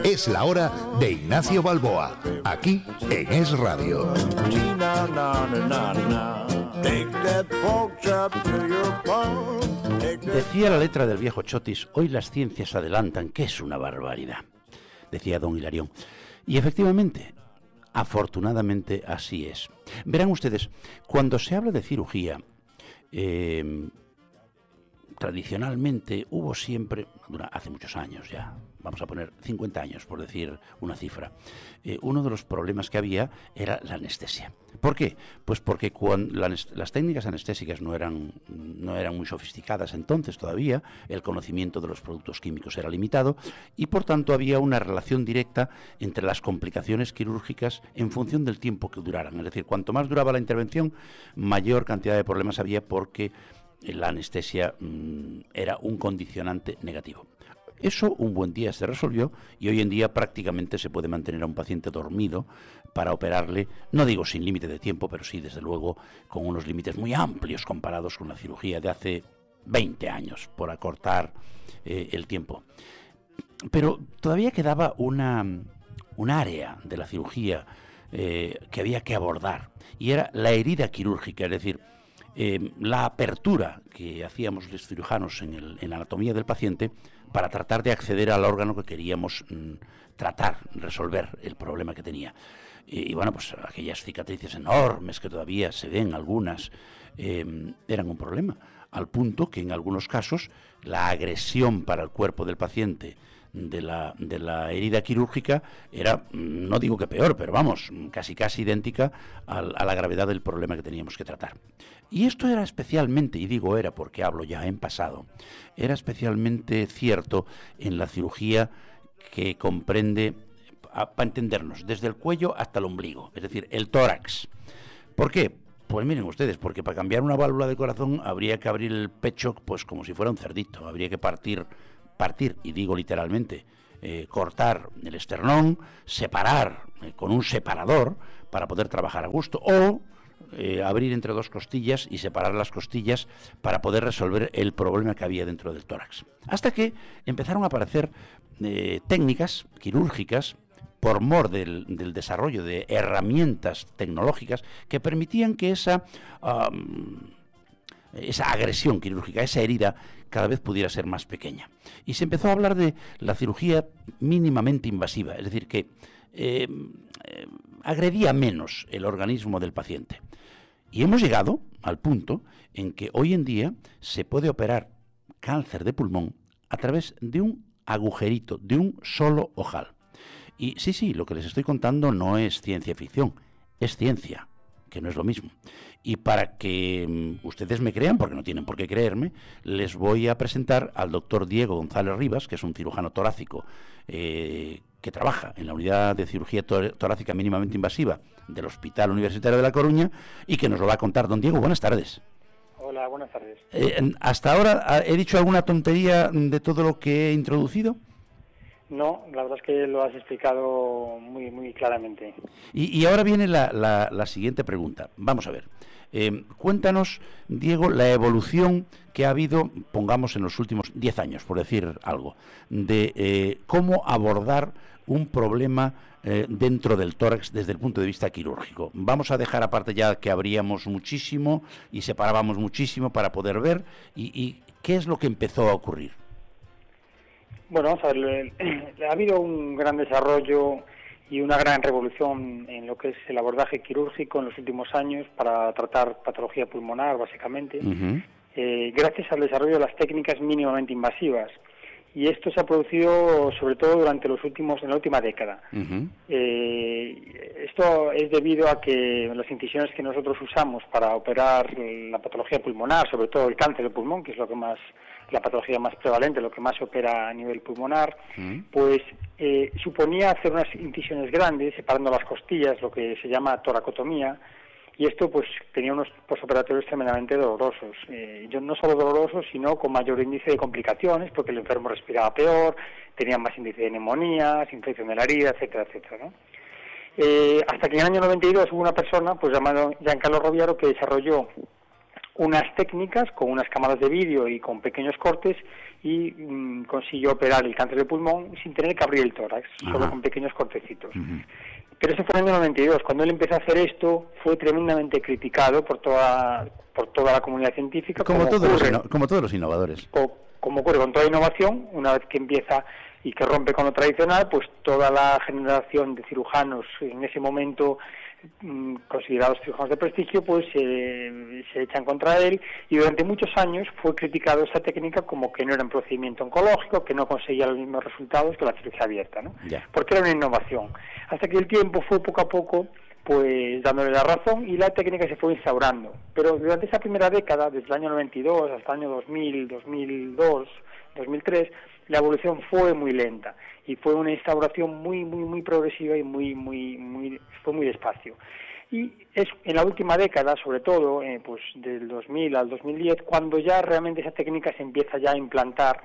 Es la hora de Ignacio Balboa, aquí en Es Radio. Decía la letra del viejo Chotis: hoy las ciencias adelantan, que es una barbaridad. Decía don Hilarión. Y efectivamente, afortunadamente así es. Verán ustedes, cuando se habla de cirugía, tradicionalmente hubo siempre, hace muchos años ya, vamos a poner 50 años por decir una cifra, uno de los problemas que había era la anestesia. ¿Por qué? Pues porque cuando las técnicas anestésicas no eran muy sofisticadas entonces todavía, el conocimiento de los productos químicos era limitado y por tanto había una relación directa entre las complicaciones quirúrgicas en función del tiempo que duraran. Es decir, cuanto más duraba la intervención, mayor cantidad de problemas había porque la anestesia era un condicionante negativo. Eso un buen día se resolvió y hoy en día prácticamente se puede mantener a un paciente dormido para operarle, no digo sin límite de tiempo, pero sí desde luego con unos límites muy amplios comparados con la cirugía de hace 20 años, por acortar el tiempo. Pero todavía quedaba un área de la cirugía que había que abordar y era la herida quirúrgica, es decir, la apertura que hacíamos los cirujanos en la anatomía del paciente para tratar de acceder al órgano que queríamos resolver el problema que tenía. Y bueno, pues aquellas cicatrices enormes que todavía se ven algunas, eran un problema, al punto que en algunos casos la agresión para el cuerpo del paciente de la herida quirúrgica era, no digo que peor, pero vamos, casi idéntica a la gravedad del problema que teníamos que tratar. Y esto era especialmente, y digo era porque hablo ya en pasado, era especialmente cierto en la cirugía que comprende, para entendernos, desde el cuello hasta el ombligo, es decir, el tórax. ¿Por qué? Pues miren ustedes, porque para cambiar una válvula de corazón habría que abrir el pecho pues como si fuera un cerdito, habría que partir, y digo literalmente, cortar el esternón, separar con un separador para poder trabajar a gusto, o abrir entre dos costillas y separar las costillas para poder resolver el problema que había dentro del tórax. Hasta que empezaron a aparecer técnicas quirúrgicas por mor del desarrollo de herramientas tecnológicas que permitían que esa agresión quirúrgica, esa herida, cada vez pudiera ser más pequeña. Y se empezó a hablar de la cirugía mínimamente invasiva, es decir, que agredía menos el organismo del paciente. Y hemos llegado al punto en que hoy en día se puede operar cáncer de pulmón a través de un agujerito, de un solo ojal. Y sí, lo que les estoy contando no es ciencia ficción, es ciencia, que no es lo mismo. Y para que ustedes me crean, porque no tienen por qué creerme, les voy a presentar al doctor Diego González Rivas, que es un cirujano torácico que trabaja en la unidad de cirugía torácica mínimamente invasiva del Hospital Universitario de La Coruña y que nos lo va a contar. Don Diego, buenas tardes. Hola, buenas tardes. ¿Hasta ahora he dicho alguna tontería de todo lo que he introducido? No, la verdad es que lo has explicado muy claramente. Y ahora viene la siguiente pregunta. Vamos a ver. Cuéntanos, Diego, la evolución que ha habido, pongamos en los últimos 10 años, por decir algo, de cómo abordar un problema dentro del tórax desde el punto de vista quirúrgico. Vamos a dejar aparte ya que abríamos muchísimo y separábamos muchísimo para poder ver y qué es lo que empezó a ocurrir. Bueno, vamos a ver, ha habido un gran desarrollo y una gran revolución en lo que es el abordaje quirúrgico en los últimos años para tratar patología pulmonar, básicamente, gracias al desarrollo de las técnicas mínimamente invasivas. Y esto se ha producido sobre todo durante en la última década. Esto es debido a que las incisiones que nosotros usamos para operar la patología pulmonar, sobre todo el cáncer de pulmón, que es la patología más prevalente, lo que más se opera a nivel pulmonar, pues suponía hacer unas incisiones grandes, separando las costillas, lo que se llama toracotomía, y esto pues tenía unos posoperatorios tremendamente dolorosos. No solo dolorosos, sino con mayor índice de complicaciones, porque el enfermo respiraba peor, tenía más índice de neumonías, infección de la herida, etcétera, etcétera, ¿no? Hasta que en el año 92 hubo una persona, pues llamado Giancarlo Roviaro, que desarrolló unas técnicas con unas cámaras de vídeo y con pequeños cortes y consiguió operar el cáncer de pulmón sin tener que abrir el tórax, solo con pequeños cortecitos. Pero eso fue en el año 92. Cuando él empezó a hacer esto, fue tremendamente criticado por toda la comunidad científica. Como todos los innovadores. Como ocurre con toda innovación, una vez que empieza y que rompe con lo tradicional, pues toda la generación de cirujanos en ese momento considerados cirujanos de prestigio, pues se echan contra él, y durante muchos años fue criticado esta técnica como que no era un procedimiento oncológico, que no conseguía los mismos resultados que la cirugía abierta, ¿no? Porque era una innovación. Hasta que el tiempo fue poco a poco pues dándole la razón y la técnica se fue instaurando. Pero durante esa primera década, desde el año 92 hasta el año 2000, 2002, 2003, la evolución fue muy lenta y fue una instauración muy progresiva y fue muy despacio. Y es en la última década, sobre todo, pues del 2000 al 2010, cuando ya realmente esa técnica se empieza ya a implantar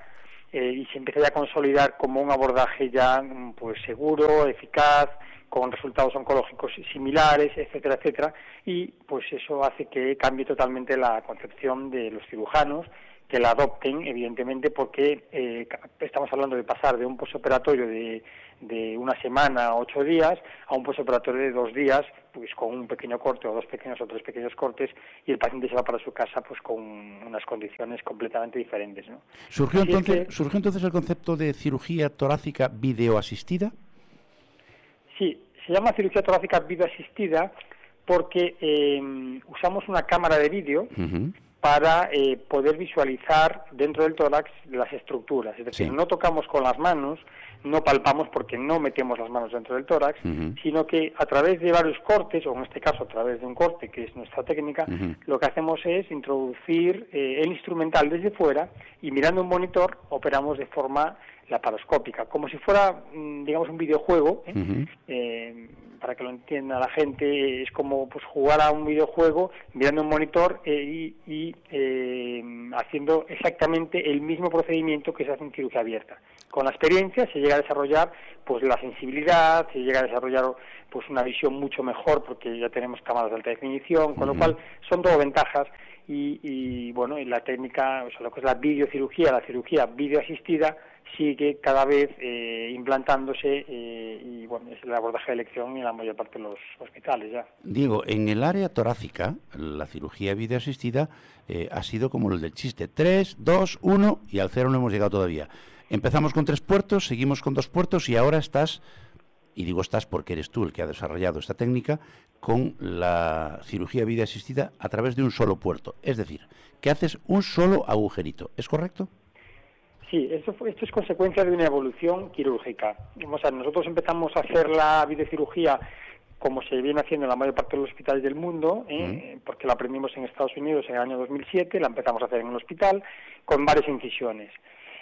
y se empieza ya a consolidar como un abordaje ya pues seguro, eficaz, con resultados oncológicos similares, etcétera, etcétera, y pues eso hace que cambie totalmente la concepción de los cirujanos, que la adopten, evidentemente, porque estamos hablando de pasar de un postoperatorio de una semana, 8 días, a un postoperatorio de 2 días, pues con un pequeño corte o 2 pequeños o 3 pequeños cortes, y el paciente se va para su casa pues con unas condiciones completamente diferentes, ¿no? ¿Surgió entonces el concepto de cirugía torácica videoasistida? Sí, se llama cirugía torácica videoasistida porque usamos una cámara de vídeo para poder visualizar dentro del tórax las estructuras. Es decir, no tocamos con las manos, no palpamos porque no metemos las manos dentro del tórax, sino que a través de varios cortes, o en este caso a través de un corte, que es nuestra técnica, lo que hacemos es introducir el instrumental desde fuera y mirando un monitor operamos de forma laparoscópica, como si fuera, digamos, un videojuego, para que lo entienda la gente, es como pues jugar a un videojuego mirando un monitor y haciendo exactamente el mismo procedimiento que se hace en cirugía abierta. Con la experiencia se llega a desarrollar pues la sensibilidad, se llega a desarrollar pues una visión mucho mejor porque ya tenemos cámaras de alta definición, con lo cual son todo ventajas. Y bueno, y la técnica, o sea, lo que es la videocirugía, la cirugía videoasistida, sigue cada vez implantándose y bueno, es el abordaje de elección en la mayor parte de los hospitales ya. Diego, en el área torácica, la cirugía videoasistida ha sido como el del chiste, 3, 2, 1 y al 0 no hemos llegado todavía. Empezamos con 3 puertos, seguimos con 2 puertos y ahora estás, y digo estás porque eres tú el que ha desarrollado esta técnica, con la cirugía videoasistida a través de un solo puerto. Es decir, que haces un solo agujerito, ¿es correcto? Sí, esto es consecuencia de una evolución quirúrgica. O sea, nosotros empezamos a hacer la videocirugía como se viene haciendo en la mayor parte de los hospitales del mundo, porque la aprendimos en Estados Unidos en el año 2007, la empezamos a hacer en un hospital con varias incisiones.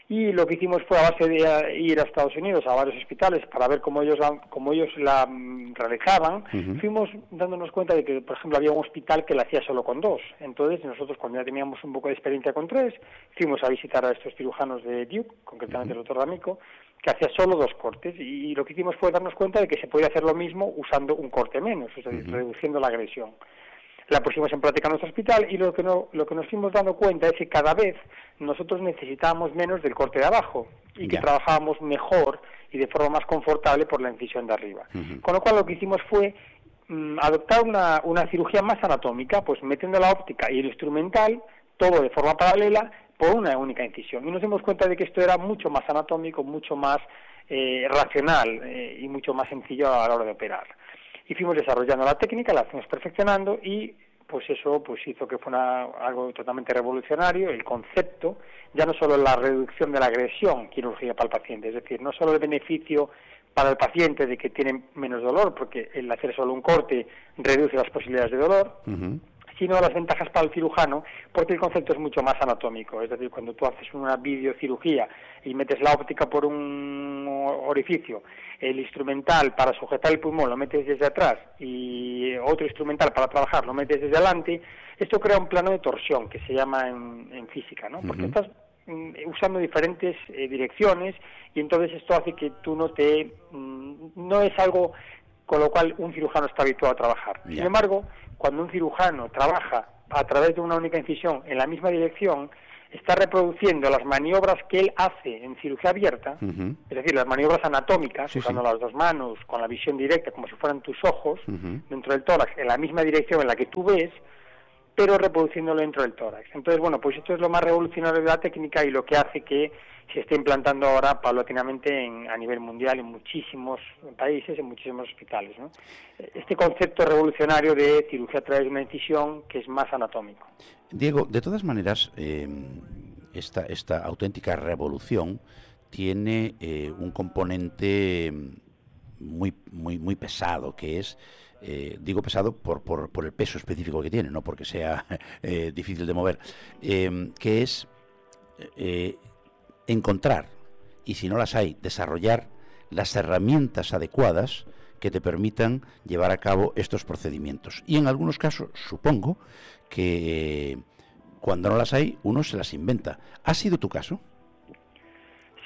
Y lo que hicimos fue, a base de ir a Estados Unidos, a varios hospitales, para ver cómo ellos la realizaban, fuimos dándonos cuenta de que, por ejemplo, había un hospital que la hacía solo con 2. Entonces, nosotros, cuando ya teníamos un poco de experiencia con 3, fuimos a visitar a estos cirujanos de Duke, concretamente el doctor D'Amico, que hacía solo 2 cortes. Y lo que hicimos fue darnos cuenta de que se podía hacer lo mismo usando un corte menos, es decir, reduciendo la agresión. La pusimos en práctica en nuestro hospital y lo que nos fuimos dando cuenta es que cada vez nosotros necesitábamos menos del corte de abajo y que trabajábamos mejor y de forma más confortable por la incisión de arriba. Con lo cual lo que hicimos fue adoptar una cirugía más anatómica, pues metiendo la óptica y el instrumental, todo de forma paralela, por una única incisión. Y nos dimos cuenta de que esto era mucho más anatómico, mucho más racional y mucho más sencillo a la hora de operar. Y fuimos desarrollando la técnica, la fuimos perfeccionando y pues eso pues hizo que fuera algo totalmente revolucionario, el concepto, ya no solo la reducción de la agresión quirúrgica para el paciente, es decir, no solo el beneficio para el paciente de que tiene menos dolor, porque el hacer solo un corte reduce las posibilidades de dolor, sino las ventajas para el cirujano, porque el concepto es mucho más anatómico. Es decir, cuando tú haces una videocirugía y metes la óptica por un orificio, el instrumental para sujetar el pulmón lo metes desde atrás y otro instrumental para trabajar lo metes desde adelante, esto crea un plano de torsión que se llama en física, ¿no? Porque estás usando diferentes direcciones y entonces esto hace que tú no es algo con lo cual un cirujano está habituado a trabajar. Sin embargo, cuando un cirujano trabaja a través de una única incisión en la misma dirección, está reproduciendo las maniobras que él hace en cirugía abierta, es decir, las maniobras anatómicas, usando las dos manos, con la visión directa, como si fueran tus ojos, dentro del tórax, en la misma dirección en la que tú ves, pero reproduciéndolo dentro del tórax. Entonces, bueno, pues esto es lo más revolucionario de la técnica y lo que hace que se esté implantando ahora paulatinamente a nivel mundial en muchísimos países, en muchísimos hospitales, ¿no? Este concepto revolucionario de cirugía a través de una incisión que es más anatómico. Diego, de todas maneras, esta auténtica revolución tiene un componente muy pesado, que es, digo pesado por el peso específico que tiene, no porque sea difícil de mover, que es encontrar, y si no las hay, desarrollar las herramientas adecuadas que te permitan llevar a cabo estos procedimientos. Y en algunos casos, supongo que cuando no las hay, uno se las inventa. ¿Ha sido tu caso?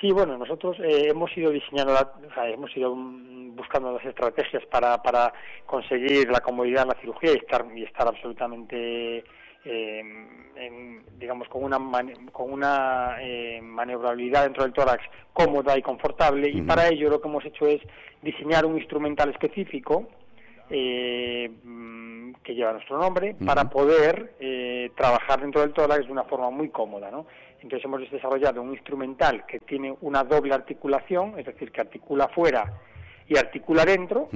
Sí, bueno, nosotros hemos ido diseñando, hemos ido buscando las estrategias para conseguir la comodidad en la cirugía y estar absolutamente, digamos, con una maniobrabilidad dentro del tórax cómoda y confortable. Y para ello lo que hemos hecho es diseñar un instrumental específico que lleva nuestro nombre para poder trabajar dentro del tórax de una forma muy cómoda, ¿no? Entonces hemos desarrollado un instrumental que tiene una doble articulación, es decir, que articula fuera y articula dentro,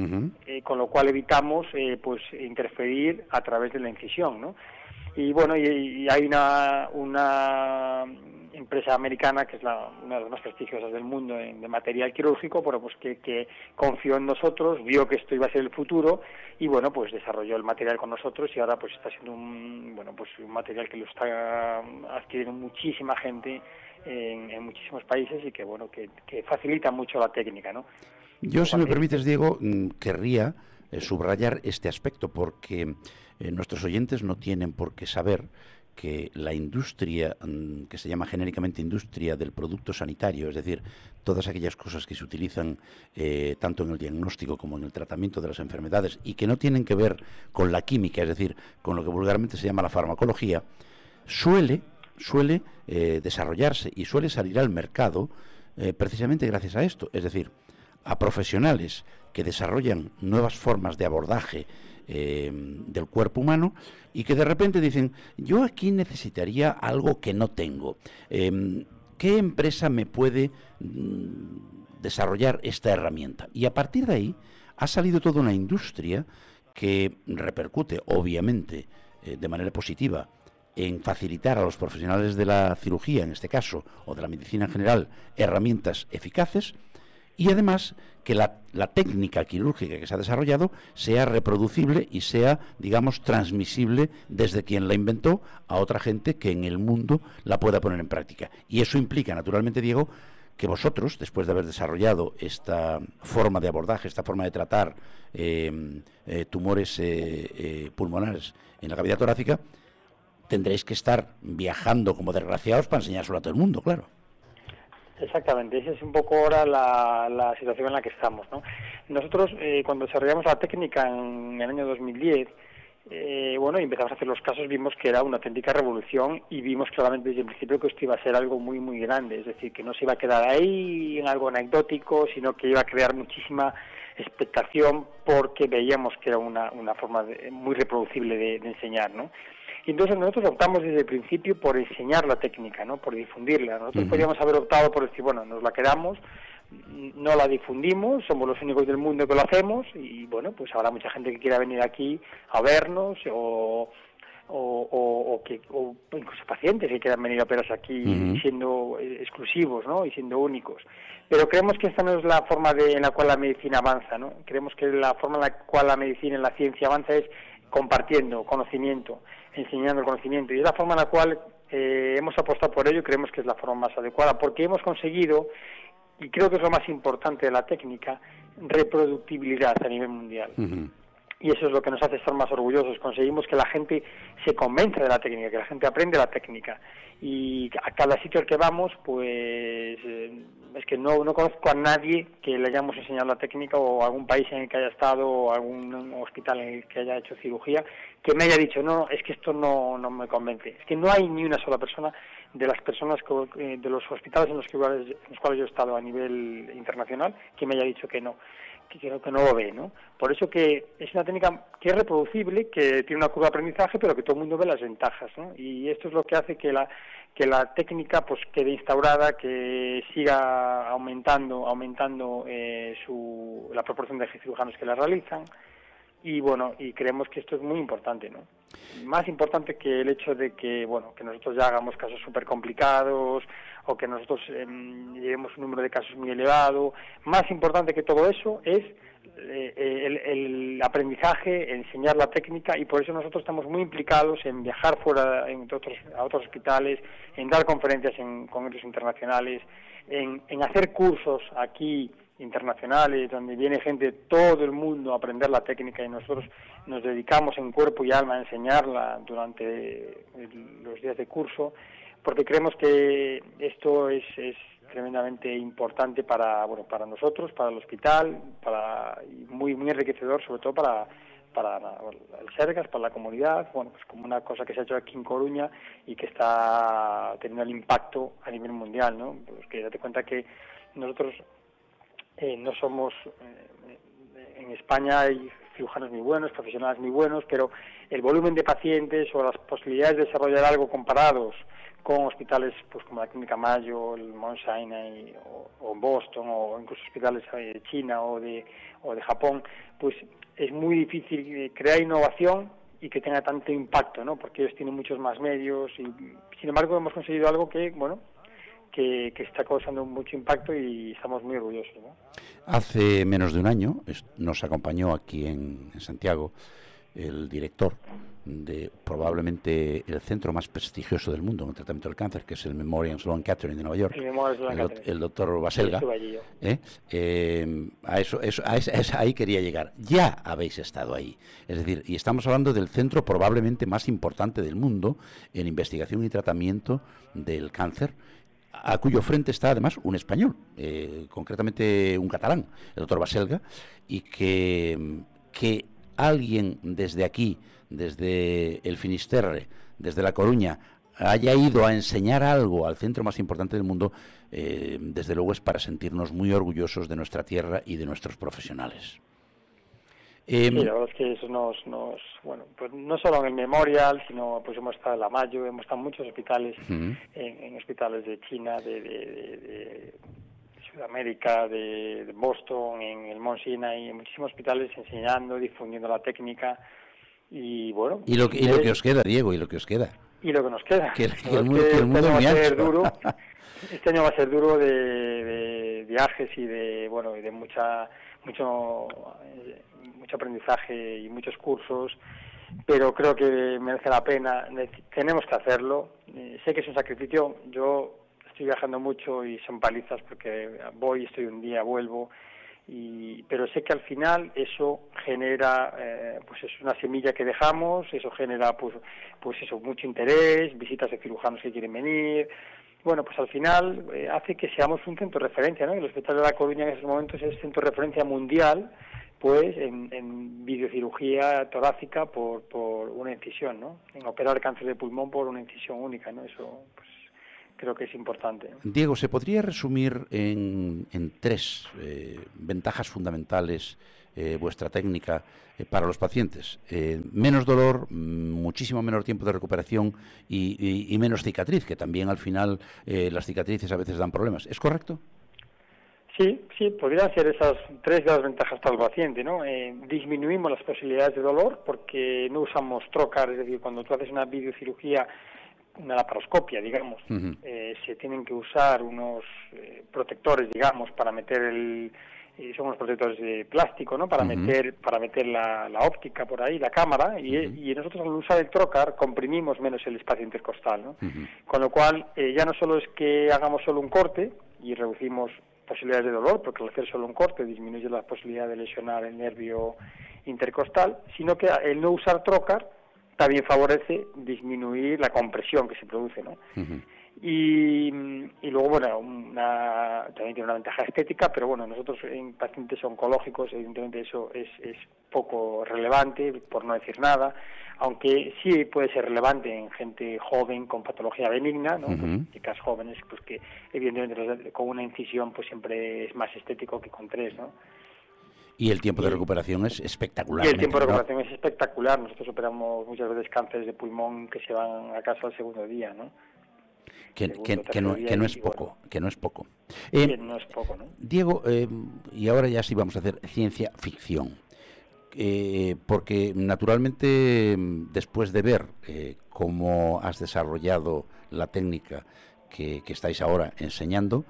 con lo cual evitamos pues interferir a través de la incisión, ¿no? Y bueno, y hay una empresa americana que es una de las más prestigiosas del mundo de material quirúrgico, pero pues que confió en nosotros, vio que esto iba a ser el futuro y bueno, pues desarrolló el material con nosotros y ahora pues está siendo un material que lo está adquiriendo muchísima gente en muchísimos países y que bueno, que facilita mucho la técnica, ¿no? Yo, si me permites, Diego, querría subrayar este aspecto porque nuestros oyentes no tienen por qué saber que la industria, que se llama genéricamente industria del producto sanitario, es decir, todas aquellas cosas que se utilizan tanto en el diagnóstico como en el tratamiento de las enfermedades y que no tienen que ver con la química, es decir, con lo que vulgarmente se llama la farmacología, suele desarrollarse y suele salir al mercado precisamente gracias a esto, es decir, a profesionales que desarrollan nuevas formas de abordaje del cuerpo humano y que de repente dicen, yo aquí necesitaría algo que no tengo. ¿Qué empresa me puede desarrollar esta herramienta? Y a partir de ahí ha salido toda una industria que repercute, obviamente, de manera positiva en facilitar a los profesionales de la cirugía, en este caso, o de la medicina en general, herramientas eficaces. Y además que la técnica quirúrgica que se ha desarrollado sea reproducible y sea, digamos, transmisible desde quien la inventó a otra gente que en el mundo la pueda poner en práctica. Y eso implica, naturalmente, Diego, que vosotros, después de haber desarrollado esta forma de abordaje, esta forma de tratar tumores pulmonares en la cavidad torácica, tendréis que estar viajando como desgraciados para enseñárselo a todo el mundo, claro. Exactamente, esa es un poco ahora la situación en la que estamos, ¿no? Nosotros, cuando desarrollamos la técnica en el año 2010, y empezamos a hacer los casos, vimos que era una auténtica revolución y vimos claramente desde el principio que esto iba a ser algo muy, muy grande, es decir, que no se iba a quedar ahí en algo anecdótico, sino que iba a crear muchísima expectación porque veíamos que era una forma muy reproducible de enseñar, ¿no? Y entonces nosotros optamos desde el principio por enseñar la técnica, ¿no? Por difundirla. Nosotros podríamos haber optado por decir, bueno, nos la quedamos, no la difundimos, somos los únicos del mundo que lo hacemos y bueno, pues habrá mucha gente que quiera venir aquí a vernos o incluso pacientes que quieran venir a operarse aquí siendo exclusivos, ¿no? Y siendo únicos. Pero creemos que esta no es la forma en la cual la medicina avanza, ¿no? Creemos que la forma en la cual la medicina y la ciencia avanza es compartiendo conocimiento, enseñando el conocimiento, y es la forma en la cual hemos apostado por ello y creemos que es la forma más adecuada, porque hemos conseguido, y creo que es lo más importante de la técnica, reproductibilidad a nivel mundial. y eso es lo que nos hace estar más orgullosos. Conseguimos que la gente se convenza de la técnica, que la gente aprende la técnica, y a cada sitio al que vamos, pues es que no conozco a nadie que le hayamos enseñado la técnica, o algún país en el que haya estado, o algún hospital en el que haya hecho cirugía, que me haya dicho, no, es que esto no me convence. Es que no hay ni una sola persona de las personas de los hospitales en los cuales yo he estado a nivel internacional que me haya dicho que no lo ve, ¿no? Por eso que es una técnica que es reproducible, que tiene una curva de aprendizaje, pero que todo el mundo ve las ventajas, ¿no? Y esto es lo que hace que la técnica pues quede instaurada, que siga aumentando la proporción de cirujanos que la realizan. Y bueno, y creemos que esto es muy importante, ¿no? Más importante que el hecho de que, bueno, que nosotros ya hagamos casos súper complicados, o que nosotros llevemos un número de casos muy elevado. Más importante que todo eso es el aprendizaje, enseñar la técnica, y por eso nosotros estamos muy implicados en viajar fuera a otros hospitales, en dar conferencias en congresos internacionales, en hacer cursos aquí internacionales, donde viene gente de todo el mundo a aprender la técnica, y nosotros nos dedicamos en cuerpo y alma a enseñarla durante los días de curso, porque creemos que esto es tremendamente importante para nosotros, para el hospital, y muy enriquecedor, sobre todo para el Sergas, para la comunidad, pues como una cosa que se ha hecho aquí en Coruña y que está teniendo el impacto a nivel mundial, ¿no? Porque date cuenta que nosotros no somos, en España hay cirujanos muy buenos, profesionales muy buenos, pero el volumen de pacientes o las posibilidades de desarrollar algo comparados con hospitales pues como la Clínica Mayo, el Mount Sinai o Boston, o incluso hospitales de China o de Japón, pues es muy difícil crear innovación y que tenga tanto impacto, ¿no? Porque ellos tienen muchos más medios, y sin embargo hemos conseguido algo que está causando mucho impacto, y estamos muy orgullosos, ¿no? Hace menos de un año nos acompañó aquí en Santiago el director de probablemente el centro más prestigioso del mundo en el tratamiento del cáncer, que es el Memorial Sloan Kettering de Nueva York, el doctor Baselga. Ahí quería llegar. Ya habéis estado ahí. Es decir, y estamos hablando del centro probablemente más importante del mundo en investigación y tratamiento del cáncer, a cuyo frente está además un español, concretamente un catalán, el doctor Baselga, y que alguien desde aquí, desde el Finisterre, desde La Coruña, haya ido a enseñar algo al centro más importante del mundo, desde luego es para sentirnos muy orgullosos de nuestra tierra y de nuestros profesionales. Sí, la verdad es que eso pues no solo en el Memorial, sino pues hemos estado en la Mayo, hemos estado en muchos hospitales, en hospitales de China, de Sudamérica, de Boston, en el Mount Sinai, en muchísimos hospitales enseñando, difundiendo la técnica, y bueno. Y lo que os queda, Diego, y lo que os queda. Y lo que nos queda. Que el mundo es muy ancho. Este año va a ser duro de viajes y de mucho aprendizaje y muchos cursos, pero creo que merece la pena. Tenemos que hacerlo. Sé que es un sacrificio. Yo estoy viajando mucho y son palizas, porque voy, estoy un día, vuelvo, pero sé que al final eso genera, pues es una semilla que dejamos, eso genera pues eso, mucho interés, visitas de cirujanos que quieren venir. Bueno, pues al final hace que seamos un centro de referencia, ¿no? El Hospital de La Coruña en estos momentos es centro de referencia mundial, pues en videocirugía torácica por una incisión, ¿no? En operar cáncer de pulmón por una incisión única, ¿no? Eso pues creo que es importante, ¿no? Diego, ¿se podría resumir en tres ventajas fundamentales vuestra técnica para los pacientes? Menos dolor, muchísimo menor tiempo de recuperación y menos cicatriz, que también al final las cicatrices a veces dan problemas. ¿Es correcto? Sí, podrían ser esas tres de las ventajas para el paciente, ¿no? Disminuimos las posibilidades de dolor porque no usamos trocar, es decir, cuando tú haces una videocirugía, una laparoscopia, digamos, se tienen que usar unos protectores, digamos, para meter son unos protectores de plástico, ¿no? Para meter la óptica por ahí, la cámara, y nosotros al usar el trocar comprimimos menos el espacio intercostal, ¿no? Con lo cual ya no solo es que hagamos solo un corte y reducimos posibilidades de dolor, porque al hacer solo un corte disminuye la posibilidad de lesionar el nervio intercostal, sino que el no usar trocar también favorece disminuir la compresión que se produce, ¿no? Y luego, bueno, también tiene una ventaja estética, pero bueno, nosotros en pacientes oncológicos, evidentemente eso es poco relevante, por no decir nada, aunque sí puede ser relevante en gente joven con patología benigna, ¿no? Pues, chicas jóvenes, pues que evidentemente con una incisión pues siempre es más estético que con 3, ¿no? Y el tiempo de recuperación es espectacular. Y el tiempo de recuperación es espectacular. Nosotros operamos muchas veces cánceres de pulmón que se van a casa al segundo día, ¿no? Que no es poco, que no es poco. Que no es poco, ¿no? Diego, y ahora ya sí vamos a hacer ciencia ficción. Porque naturalmente, después de ver cómo has desarrollado la técnica que estáis ahora enseñando,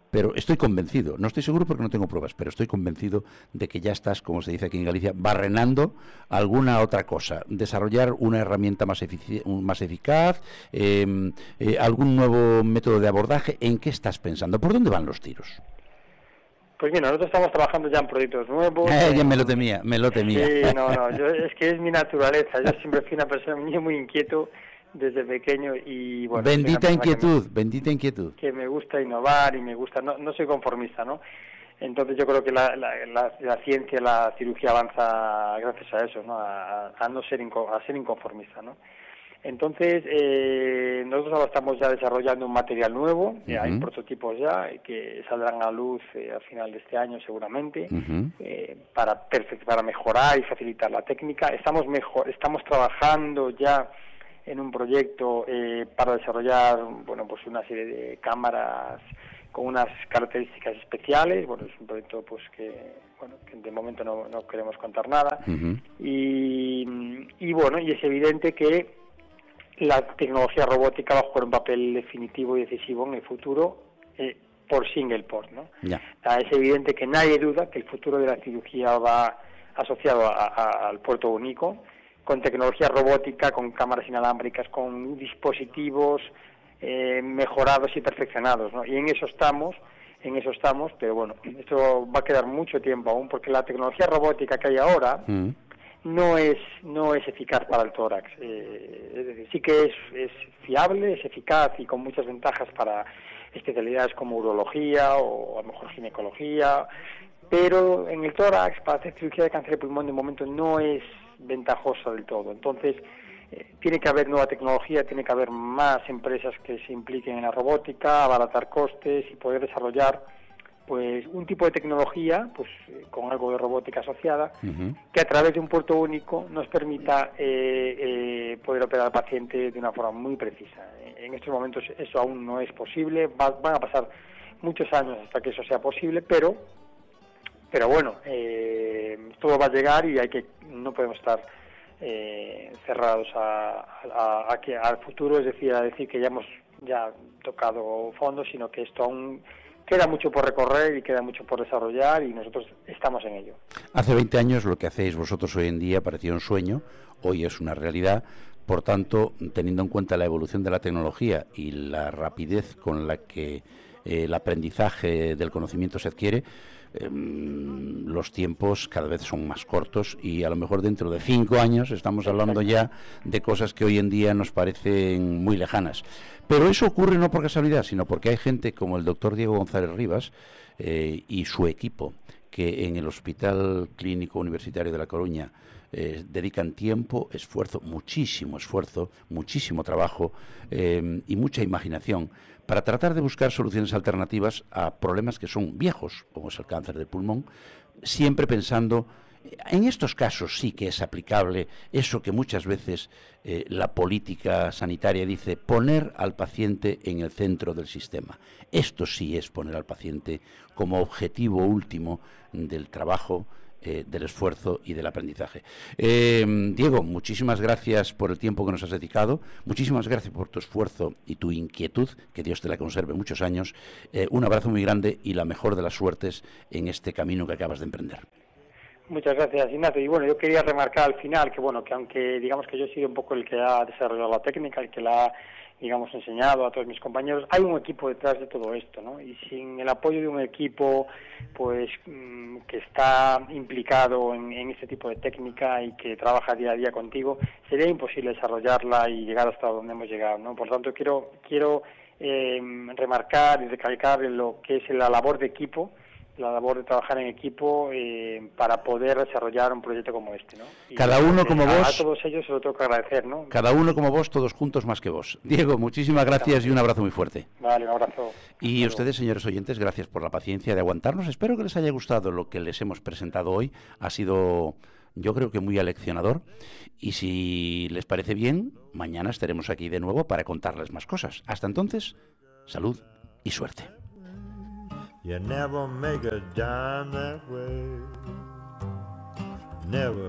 pero estoy convencido, no estoy seguro porque no tengo pruebas, pero estoy convencido de que ya estás, como se dice aquí en Galicia, barrenando alguna otra cosa, desarrollar una herramienta más eficaz, algún nuevo método de abordaje. ¿En qué estás pensando? ¿Por dónde van los tiros? Pues bien, nosotros estamos trabajando ya en proyectos nuevos. Ya me lo temía. Sí, es que es mi naturaleza. Yo siempre fui una persona muy inquieto desde pequeño y bueno... Bendita inquietud. Que me gusta innovar y me gusta... No soy conformista, ¿no? Entonces yo creo que la ciencia, la cirugía avanza gracias a eso, ¿no? A ser inconformista, ¿no? Entonces, nosotros ahora estamos ya desarrollando un material nuevo, hay prototipos ya que saldrán a luz a final de este año seguramente, para mejorar y facilitar la técnica. Estamos trabajando ya en un proyecto para desarrollar, bueno, pues una serie de cámaras con unas características especiales. Bueno, es un proyecto pues que de momento no queremos contar nada. Y bueno, y es evidente que la tecnología robótica va a jugar un papel definitivo y decisivo en el futuro por single port, ¿no? Es evidente que nadie duda que el futuro de la cirugía va asociado al puerto único, con tecnología robótica, con cámaras inalámbricas, con dispositivos mejorados y perfeccionados, ¿no? Y en eso estamos, pero bueno, esto va a quedar mucho tiempo aún, porque la tecnología robótica que hay ahora no es eficaz para el tórax. Es decir, sí que es fiable, es eficaz y con muchas ventajas para especialidades como urología o a lo mejor ginecología, pero en el tórax, para hacer cirugía de cáncer de pulmón, de momento no es ventajosa del todo. Entonces, tiene que haber nueva tecnología, tiene que haber más empresas que se impliquen en la robótica, abaratar costes y poder desarrollar pues un tipo de tecnología pues con algo de robótica asociada que a través de un puerto único nos permita poder operar al paciente de una forma muy precisa. En estos momentos eso aún no es posible, van a pasar muchos años hasta que eso sea posible, pero bueno, todo va a llegar y no podemos estar cerrados al futuro, es decir, a decir que ya hemos tocado fondo, sino que esto aún queda mucho por recorrer y queda mucho por desarrollar y nosotros estamos en ello. Hace 20 años lo que hacéis vosotros hoy en día parecía un sueño, hoy es una realidad. Por tanto, teniendo en cuenta la evolución de la tecnología y la rapidez con la que el aprendizaje del conocimiento se adquiere, los tiempos cada vez son más cortos y a lo mejor dentro de 5 años estamos hablando ya de cosas que hoy en día nos parecen muy lejanas. Pero eso ocurre no por casualidad, sino porque hay gente como el doctor Diego González Rivas y su equipo, que en el Hospital Clínico Universitario de La Coruña dedican tiempo, muchísimo esfuerzo, muchísimo trabajo y mucha imaginación para tratar de buscar soluciones alternativas a problemas que son viejos, como es el cáncer de pulmón, siempre pensando, en estos casos sí que es aplicable eso que muchas veces la política sanitaria dice, poner al paciente en el centro del sistema. Esto sí es poner al paciente como objetivo último del trabajo, del esfuerzo y del aprendizaje. Diego, muchísimas gracias por el tiempo que nos has dedicado, muchísimas gracias por tu esfuerzo y tu inquietud, que Dios te la conserve muchos años. Un abrazo muy grande y la mejor de las suertes en este camino que acabas de emprender. Muchas gracias, Ignacio. Y bueno, yo quería remarcar al final que aunque digamos que yo he sido un poco el que ha desarrollado la técnica, el que la ha digamos, enseñado a todos mis compañeros. Hay un equipo detrás de todo esto, ¿no? Y sin el apoyo de un equipo, pues, que está implicado en este tipo de técnica y que trabaja día a día contigo, sería imposible desarrollarla y llegar hasta donde hemos llegado, ¿no? Por tanto, quiero remarcar y recalcar lo que es la labor de equipo, la labor de trabajar en equipo para poder desarrollar un proyecto como este, ¿no? Y cada uno como vos. A todos ellos se lo tengo que agradecer, ¿no? Cada uno como vos, todos juntos más que vos. Diego, muchísimas gracias y un abrazo muy fuerte. Vale, un abrazo. Y a ustedes, señores oyentes, gracias por la paciencia de aguantarnos. Espero que les haya gustado lo que les hemos presentado hoy. Ha sido, yo creo que muy aleccionador. Y si les parece bien, mañana estaremos aquí de nuevo para contarles más cosas. Hasta entonces, salud y suerte. You never make a dime that way. Never